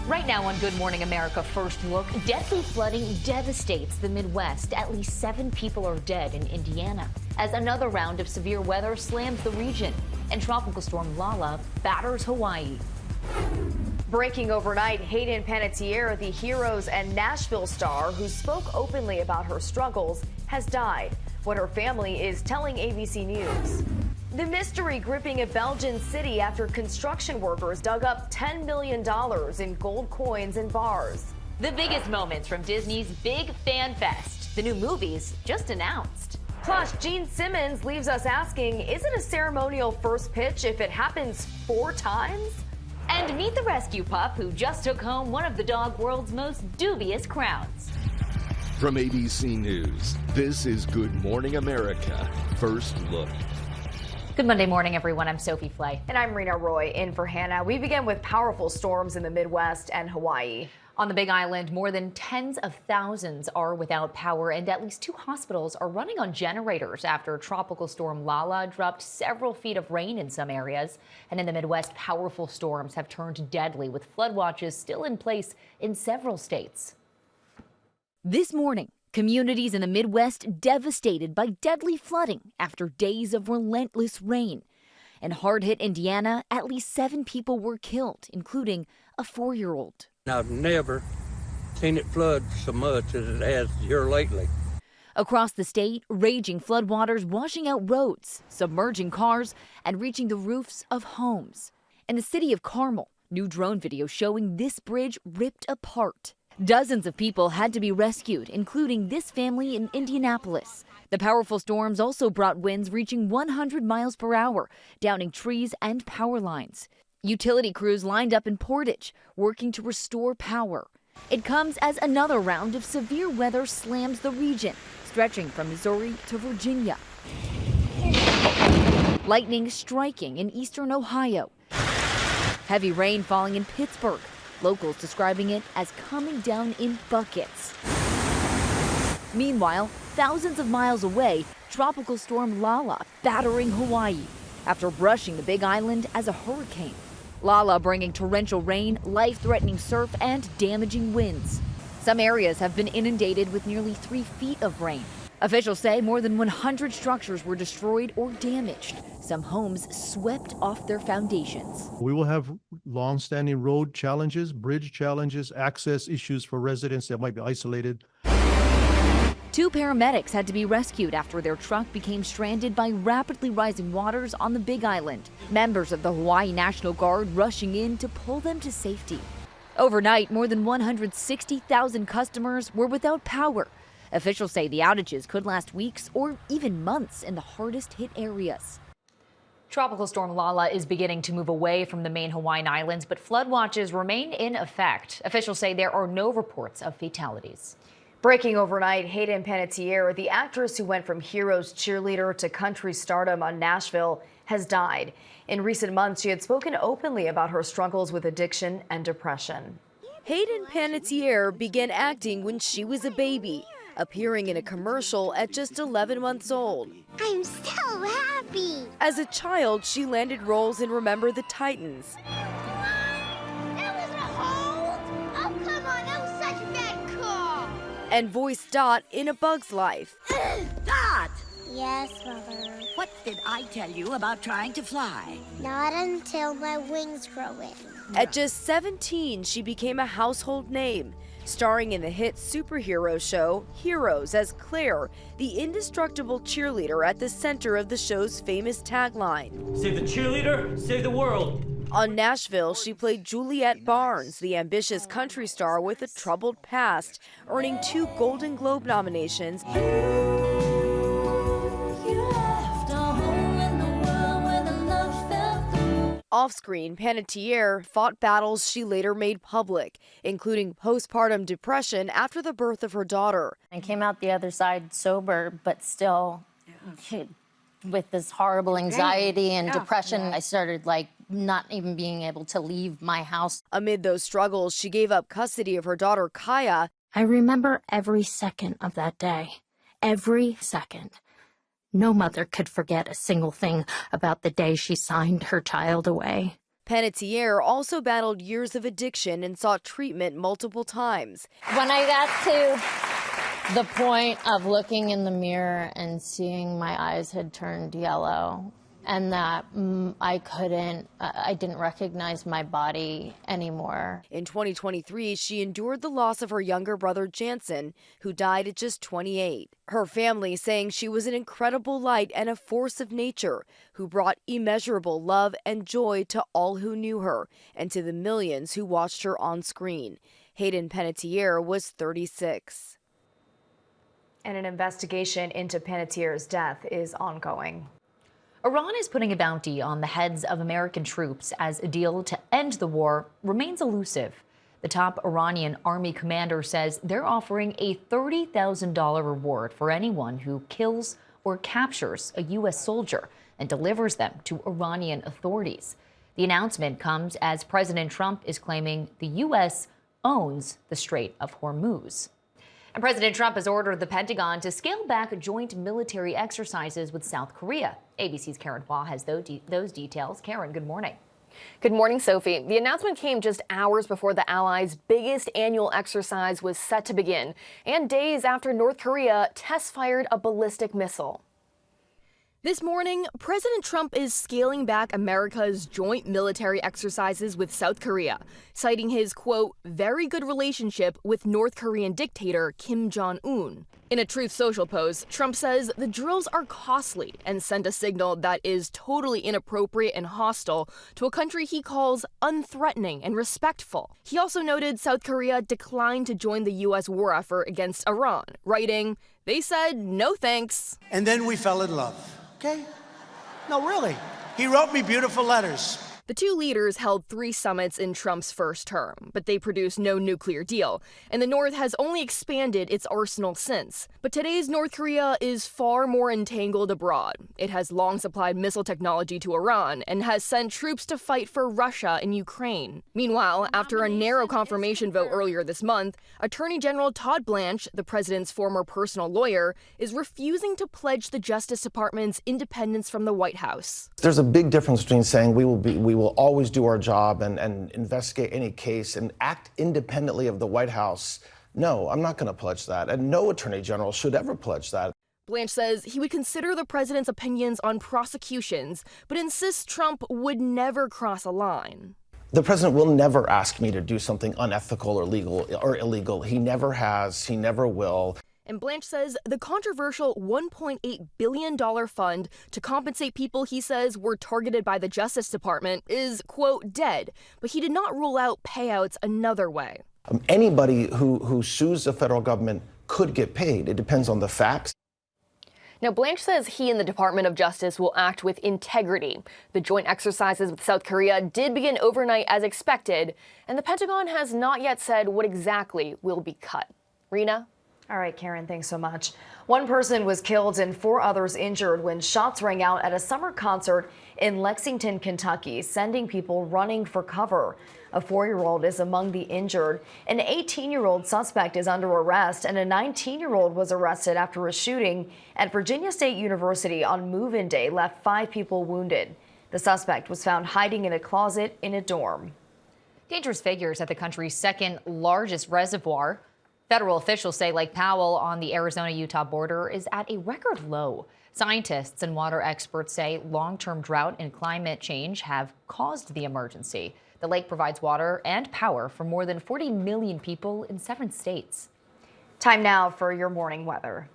Right now on Good Morning America First Look, deadly flooding devastates the Midwest. At least 7 people are dead in Indiana as another round of severe weather slams the region. And Tropical Storm Lala batters Hawaii. Breaking overnight, Hayden Panettiere, the Heroes and Nashville star who spoke openly about her struggles, has died. What her family is telling ABC News. The mystery gripping a Belgian city after construction workers dug up $10 million in gold coins and bars. The biggest moments from Disney's Big Fan Fest. The new movies just announced. Plus, Gene Simmons leaves us asking, is it a ceremonial first pitch if it happens 4 times? And meet the rescue pup who just took home one of the dog world's most dubious crowns. From ABC News, this is Good Morning America First Look. Good Monday morning, everyone. I'm Sophie Flay. And I'm Reena Roy, in for Hannah. We begin with powerful storms in the Midwest and Hawaii. On the Big Island, more than tens of thousands are without power, and at least 2 hospitals are running on generators after Tropical Storm Lala dropped several feet of rain in some areas. And in the Midwest, powerful storms have turned deadly, with flood watches still in place in several states. This morning, communities in the Midwest devastated by deadly flooding after days of relentless rain. In hard-hit Indiana, at least 7 people were killed, including a 4-year-old. I've never seen it flood so much as it has here lately. Across the state, raging floodwaters washing out roads, submerging cars, and reaching the roofs of homes. In the city of Carmel, new drone video showing this bridge ripped apart. Dozens of people had to be rescued, including this family in Indianapolis. The powerful storms also brought winds reaching 100 miles per hour, downing trees and power lines. Utility crews lined up in Portage, working to restore power. It comes as another round of severe weather slams the region, stretching from Missouri to Virginia. Lightning striking in eastern Ohio. Heavy rain falling in Pittsburgh. Locals describing it as coming down in buckets. Meanwhile, thousands of miles away, Tropical Storm Lala battering Hawaii after brushing the Big Island as a hurricane. Lala bringing torrential rain, life-threatening surf, and damaging winds. Some areas have been inundated with nearly 3 feet of rain. Officials say more than 100 structures were destroyed or damaged. Some homes swept off their foundations. We will have long-standing road challenges, bridge challenges, access issues for residents that might be isolated. 2 paramedics had to be rescued after their truck became stranded by rapidly rising waters on the Big Island. Members of the Hawaii National Guard rushing in to pull them to safety. Overnight, more than 160,000 customers were without power. Officials say the outages could last weeks or even months in the hardest hit areas. Tropical Storm Lala is beginning to move away from the main Hawaiian islands, but flood watches remain in effect. Officials say there are no reports of fatalities. Breaking overnight, Hayden Panettiere, the actress who went from Heroes cheerleader to country stardom on Nashville, has died. In recent months, she had spoken openly about her struggles with addiction and depression. Hayden Panettiere began acting when she was a baby, appearing in a commercial at just 11 months old. I'm so happy. As a child, she landed roles in Remember the Titans. And voiced Dot in A Bug's Life. Dot! Yes, Mother. What did I tell you about trying to fly? Not until my wings grow in. At just 17, she became a household name, starring in the hit superhero show Heroes as Claire, the indestructible cheerleader at the center of the show's famous tagline. Save the cheerleader, save the world. On Nashville, she played Juliette Barnes, the ambitious country star with a troubled past, earning 2 Golden Globe nominations. Off-screen, Panettiere fought battles she later made public, including postpartum depression after the birth of her daughter. I came out the other side sober, but still with this horrible anxiety and depression. I started not even being able to leave my house. Amid those struggles, she gave up custody of her daughter, Kaya. I remember every second of that day. Every second. No mother could forget a single thing about the day she signed her child away. Panettiere also battled years of addiction and sought treatment multiple times. When I got to the point of looking in the mirror and seeing my eyes had turned yellow and that I didn't recognize my body anymore. In 2023, she endured the loss of her younger brother Jansen, who died at just 28. Her family saying she was an incredible light and a force of nature who brought immeasurable love and joy to all who knew her and to the millions who watched her on screen. Hayden Panettiere was 36. And an investigation into Panettiere's death is ongoing. Iran is putting a bounty on the heads of American troops as a deal to end the war remains elusive. The top Iranian army commander says they're offering a $30,000 reward for anyone who kills or captures a U.S. soldier and delivers them to Iranian authorities. The announcement comes as President Trump is claiming the U.S. owns the Strait of Hormuz. And President Trump has ordered the Pentagon to scale back joint military exercises with South Korea. ABC's Karen Hua has those details. Karen, good morning. Good morning, Sophie. The announcement came just hours before the allies' biggest annual exercise was set to begin, and days after North Korea test-fired a ballistic missile. This morning, President Trump is scaling back America's joint military exercises with South Korea, citing his, quote, very good relationship with North Korean dictator Kim Jong-un. In a Truth Social post, Trump says the drills are costly and send a signal that is totally inappropriate and hostile to a country he calls unthreatening and respectful. He also noted South Korea declined to join the U.S. war effort against Iran, writing, they said no thanks. And then we fell in love. Okay? No, really. He wrote me beautiful letters. The two leaders held 3 summits in Trump's first term, but they produced no nuclear deal, and the North has only expanded its arsenal since. But today's North Korea is far more entangled abroad. It has long supplied missile technology to Iran and has sent troops to fight for Russia in Ukraine. Meanwhile, after a narrow confirmation vote earlier this month, Attorney General Todd Blanche, the president's former personal lawyer, is refusing to pledge the Justice Department's independence from the White House. There's a big difference between saying we will always do our job and investigate any case and act independently of the White House. No, I'm not going to pledge that, and no attorney general should ever pledge that. Blanche says he would consider the president's opinions on prosecutions, but insists Trump would never cross a line. The president will never ask me to do something unethical or illegal. He never has. He never will. And Blanche says the controversial $1.8 billion fund to compensate people he says were targeted by the Justice Department is, quote, dead. But he did not rule out payouts another way. Anybody who sues the federal government could get paid. It depends on the facts. Now, Blanche says he and the Department of Justice will act with integrity. The joint exercises with South Korea did begin overnight as expected, and the Pentagon has not yet said what exactly will be cut. Reena? All right, Karen, thanks so much. One person was killed and 4 others injured when shots rang out at a summer concert in Lexington, Kentucky, sending people running for cover. A 4-year-old is among the injured. An 18-year-old suspect is under arrest, and a 19-year-old was arrested after a shooting at Virginia State University on move-in day left 5 people wounded. The suspect was found hiding in a closet in a dorm. Dangerous figures at the country's second largest reservoir. Federal officials say Lake Powell on the Arizona-Utah border is at a record low. Scientists and water experts say long-term drought and climate change have caused the emergency. The lake provides water and power for more than 40 million people in 7 states. Time now for your morning weather.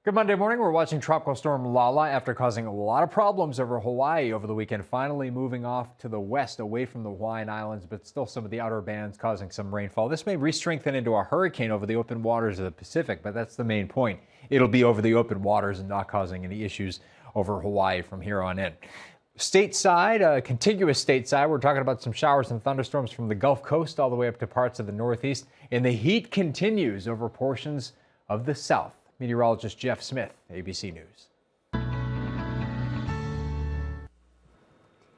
Good Monday morning. We're watching Tropical Storm Lala after causing a lot of problems over Hawaii over the weekend, finally moving off to the west away from the Hawaiian Islands, but still some of the outer bands causing some rainfall. This may re-strengthen into a hurricane over the open waters of the Pacific, but that's the main point. It'll be over the open waters and not causing any issues over Hawaii from here on in. Stateside, contiguous stateside, we're talking about some showers and thunderstorms from the Gulf Coast all the way up to parts of the Northeast, and the heat continues over portions of the South. Meteorologist Jeff Smith, ABC News.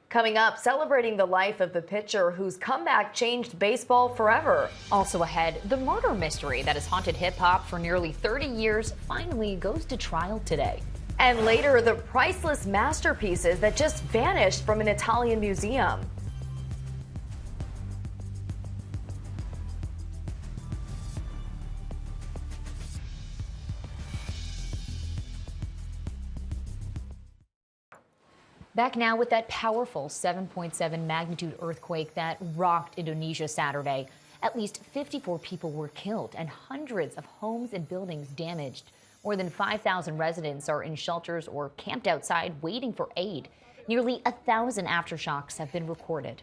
Coming up, celebrating the life of the pitcher whose comeback changed baseball forever. Also ahead, the murder mystery that has haunted hip-hop for nearly 30 years finally goes to trial today. And later, the priceless masterpieces that just vanished from an Italian museum. Back now with that powerful 7.7 magnitude earthquake that rocked Indonesia Saturday. At least 54 people were killed and hundreds of homes and buildings damaged. More than 5,000 residents are in shelters or camped outside waiting for aid. Nearly 1,000 aftershocks have been recorded.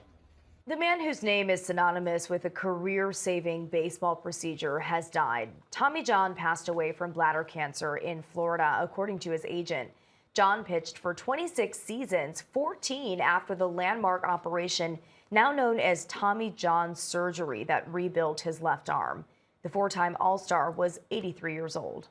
The man whose name is synonymous with a career-saving baseball procedure has died. Tommy John passed away from bladder cancer in Florida, according to his agent. John pitched for 26 seasons, 14 after the landmark operation now known as Tommy John surgery that rebuilt his left arm. The four-time All-Star was 83 years old.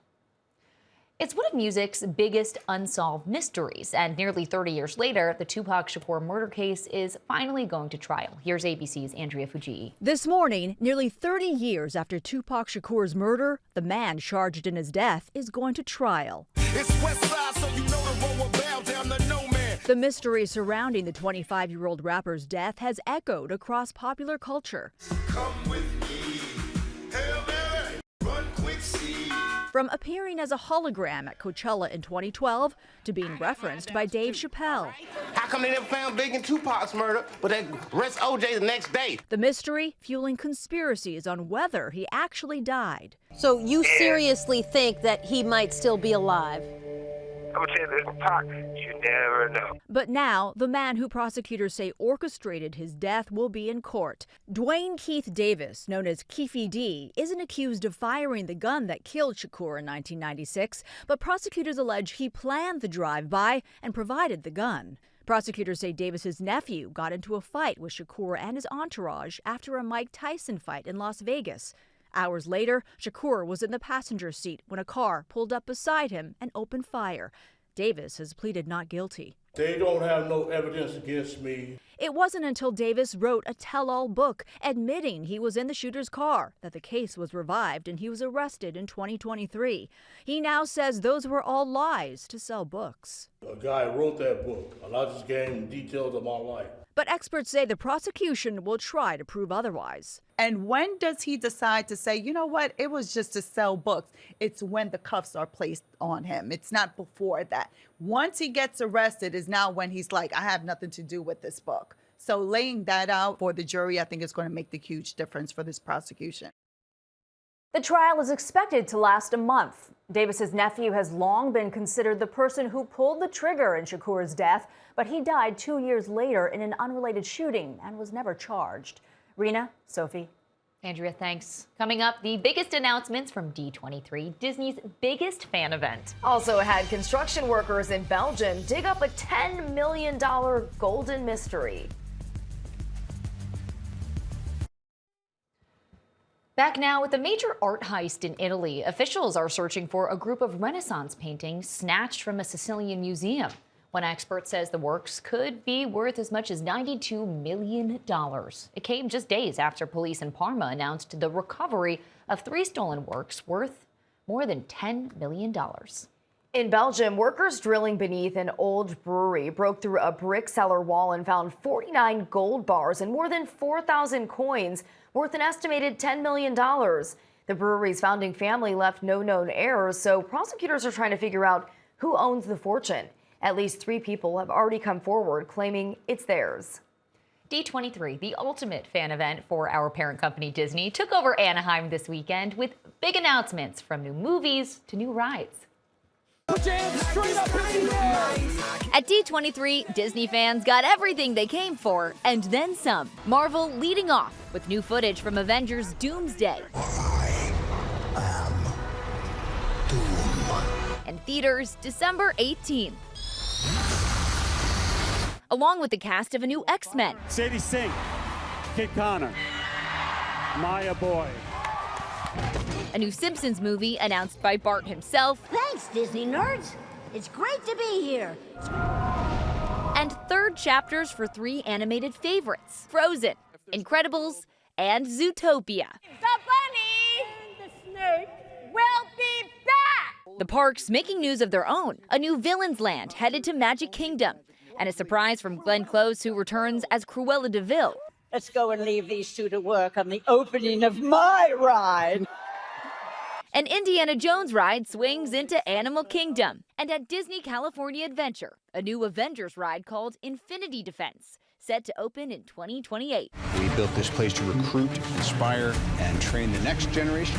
It's one of music's biggest unsolved mysteries, and nearly 30 years later, the Tupac Shakur murder case is finally going to trial. Here's ABC's Andrea Fujii. This morning, nearly 30 years after Tupac Shakur's murder, the man charged in his death is going to trial. It's West Side, so you know the road will bow down to no man. The mystery surrounding the 25-year-old rapper's death has echoed across popular culture. Come with me, Hail Mary, run quick, see. From appearing as a hologram at Coachella in 2012 to being referenced by Dave Chappelle. How come they never found Big and Tupac's murder, but they arrest OJ the next day? The mystery fueling conspiracies on whether he actually died. So you seriously think that he might still be alive? I would say there's Pac. You never know. But now, the man who prosecutors say orchestrated his death will be in court. Dwayne Keith Davis, known as Keefy D, isn't accused of firing the gun that killed Shakur in 1996, but prosecutors allege he planned the drive-by and provided the gun. Prosecutors say Davis's nephew got into a fight with Shakur and his entourage after a Mike Tyson fight in Las Vegas. Hours later, Shakur was in the passenger seat when a car pulled up beside him and opened fire. Davis has pleaded not guilty. They don't have no evidence against me. It wasn't until Davis wrote a tell-all book admitting he was in the shooter's car that the case was revived and he was arrested in 2023. He now says those were all lies to sell books. A guy wrote that book, and I just gave him details of my life. But experts say the prosecution will try to prove otherwise. And when does he decide to say, you know what, it was just to sell books? It's when the cuffs are placed on him. It's not before that. Once he gets arrested is now when he's like, I have nothing to do with this book. So laying that out for the jury, I think is going to make the huge difference for this prosecution. The trial is expected to last a month. Davis's nephew has long been considered the person who pulled the trigger in Shakur's death, but he died 2 years later in an unrelated shooting and was never charged. Reena, Sophie. Andrea, thanks. Coming up, the biggest announcements from D23, Disney's biggest fan event. Also had construction workers in Belgium dig up a $10 million golden mystery. Back now with a major art heist in Italy. Officials are searching for a group of Renaissance paintings snatched from a Sicilian museum. One expert says the works could be worth as much as $92 million. It came just days after police in Parma announced the recovery of 3 stolen works worth more than $10 million. In Belgium, workers drilling beneath an old brewery broke through a brick cellar wall and found 49 gold bars and more than 4,000 coins worth an estimated $10 million. The brewery's founding family left no known heirs, so prosecutors are trying to figure out who owns the fortune. At least 3 people have already come forward claiming it's theirs. D23, the ultimate fan event for our parent company Disney, took over Anaheim this weekend with big announcements from new movies to new rides. At D23, Disney fans got everything they came for, and then some. Marvel leading off with new footage from Avengers Doomsday. And theaters December 18th. Along with the cast of a new X-Men. Sadie Sink, Kid Connor, Maya Boy. A new Simpsons movie announced by Bart himself. Thanks, Disney nerds. It's great to be here. And third chapters for 3 animated favorites, Frozen, Incredibles, and Zootopia. The bunny and the snake will be back. The parks making news of their own. A new Villains Land headed to Magic Kingdom. And a surprise from Glenn Close, who returns as Cruella de Vil. Let's go and leave these two to work on the opening of my ride. An Indiana Jones ride swings into Animal Kingdom. And at Disney California Adventure, a new Avengers ride called Infinity Defense, set to open in 2028. We built this place to recruit, inspire, and train the next generation.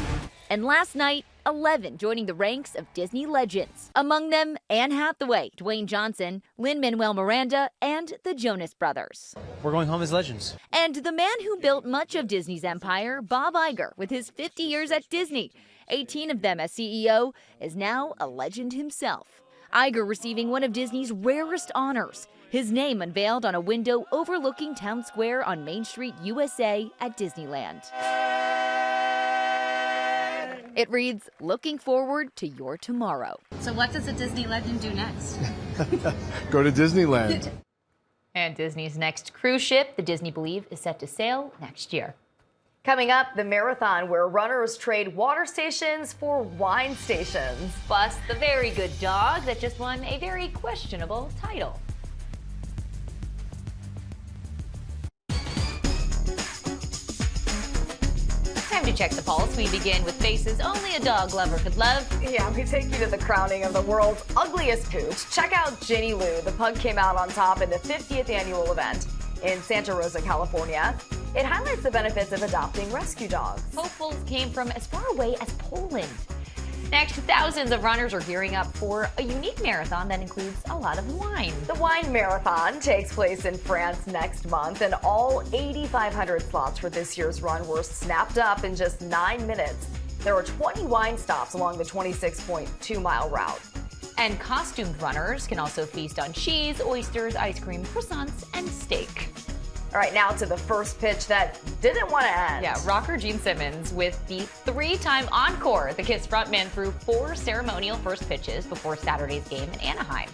And last night, 11 joining the ranks of Disney legends. Among them, Anne Hathaway, Dwayne Johnson, Lin-Manuel Miranda, and the Jonas Brothers. We're going home as legends. And the man who built much of Disney's empire, Bob Iger, with his 50 years at Disney, 18 of them as CEO, is now a legend himself. Iger receiving one of Disney's rarest honors, his name unveiled on a window overlooking Town Square on Main Street, USA at Disneyland. It reads, "Looking forward to your tomorrow." So what does a Disney legend do next? Go to Disneyland. And Disney's next cruise ship, the Disney Believe, is set to sail next year. Coming up, the marathon where runners trade water stations for wine stations. Plus, the very good dog that just won a very questionable title. Time to check the pulse. We begin with faces only a dog lover could love. Yeah, we take you to the crowning of the world's ugliest pooch. Check out Ginny Lou. The pug came out on top in the 50th annual event in Santa Rosa, California. It highlights the benefits of adopting rescue dogs. Hopefuls came from as far away as Poland. Next, thousands of runners are gearing up for a unique marathon that includes a lot of wine. The wine marathon takes place in France next month, and all 8,500 slots for this year's run were snapped up in just 9 minutes. There are 20 wine stops along the 26.2-mile route. And costumed runners can also feast on cheese, oysters, ice cream, croissants, and steak. All right, now to the first pitch that didn't want to end. Yeah, rocker Gene Simmons with the 3-time encore. The Kiss frontman threw 4 ceremonial first pitches before Saturday's game in Anaheim.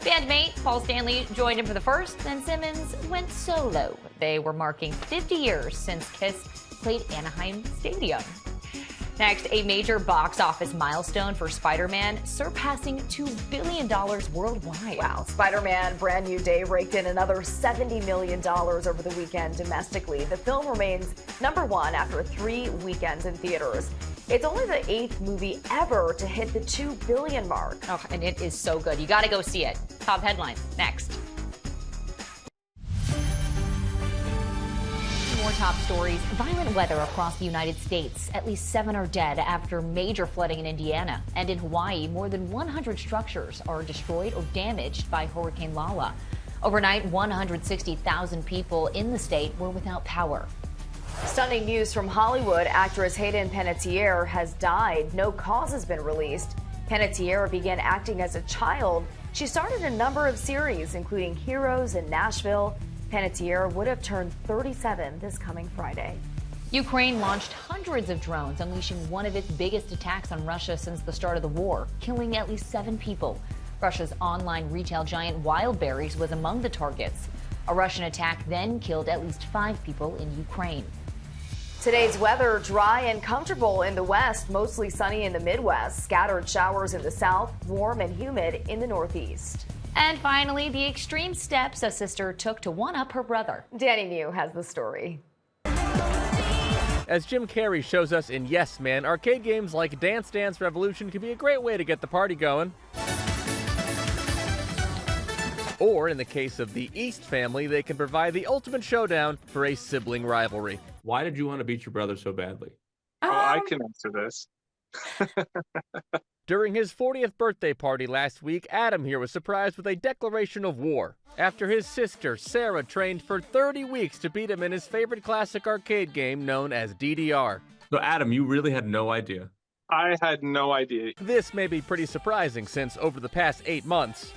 Bandmate Paul Stanley joined him for the first, then Simmons went solo. They were marking 50 years since Kiss played Anaheim Stadium. Next, a major box office milestone for Spider-Man, surpassing $2 billion worldwide. Wow, Spider-Man Brand New Day raked in another $70 million over the weekend domestically. The film remains #1 after 3 weekends in theaters. It's only the 8th movie ever to hit the $2 billion mark. Oh, and it is so good. You got to go see it. Top headlines next. More top stories. Violent weather across the United States. At least 7 are dead after major flooding in Indiana. And in Hawaii, more than 100 structures are destroyed or damaged by Hurricane Lala. Overnight, 160,000 people in the state were without power. Stunning news from Hollywood. Actress Hayden Panettiere has died. No cause has been released. Panettiere began acting as a child. She started a number of series, including Heroes in Nashville. Panettiere would have turned 37 this coming Friday. Ukraine launched hundreds of drones, unleashing one of its biggest attacks on Russia since the start of the war, killing at least 7 people. Russia's online retail giant Wildberries was among the targets. A Russian attack then killed at least 5 people in Ukraine. Today's weather, dry and comfortable in the west, mostly sunny in the Midwest, scattered showers in the south, warm and humid in the northeast. And finally, the extreme steps a sister took to one-up her brother. Danny New has the story. As Jim Carrey shows us in Yes Man, arcade games like Dance Dance Revolution can be a great way to get the party going. Or, in the case of the East family, they can provide the ultimate showdown for a sibling rivalry. Why did you want to beat your brother so badly? Oh, I can answer this. During his 40th birthday party last week, Adam here was surprised with a declaration of war after his sister, Sarah, trained for 30 weeks to beat him in his favorite classic arcade game known as DDR. So, Adam, you really had no idea? I had no idea. This may be pretty surprising since over the past 8 months,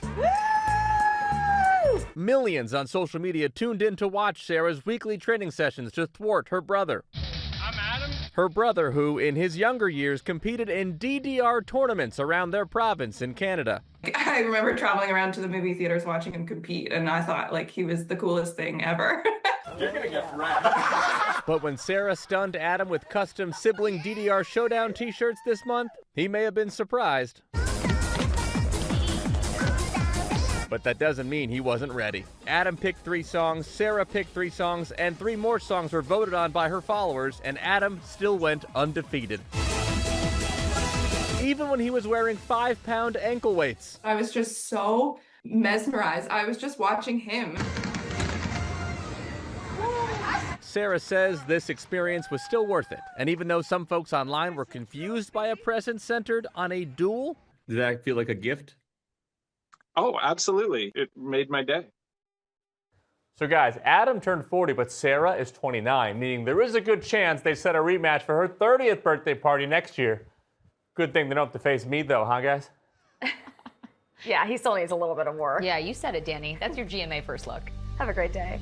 millions on social media tuned in to watch Sarah's weekly training sessions to thwart her brother. I'm Adam. Her brother, who in his younger years competed in DDR tournaments around their province in Canada. I remember traveling around to the movie theaters watching him compete, and I thought like he was the coolest thing ever. You're gonna get wrecked. But when Sarah stunned Adam with custom Sibling DDR Showdown t-shirts this month, he may have been surprised. But that doesn't mean he wasn't ready. Adam picked 3 songs, Sarah picked 3 songs, and 3 more songs were voted on by her followers, and Adam still went undefeated. Even when he was wearing 5-pound ankle weights. I was just so mesmerized. I was just watching him. Sarah says this experience was still worth it, and even though some folks online were confused by a present centered on a duel. Did that feel like a gift? Oh, absolutely. It made my day. So guys, Adam turned 40, but Sarah is 29, meaning there is a good chance they set a rematch for her 30th birthday party next year. Good thing they don't have to face me though, huh guys? Yeah, he still needs a little bit of work. Yeah, you said it, Danny. That's your GMA First Look. Have a great day.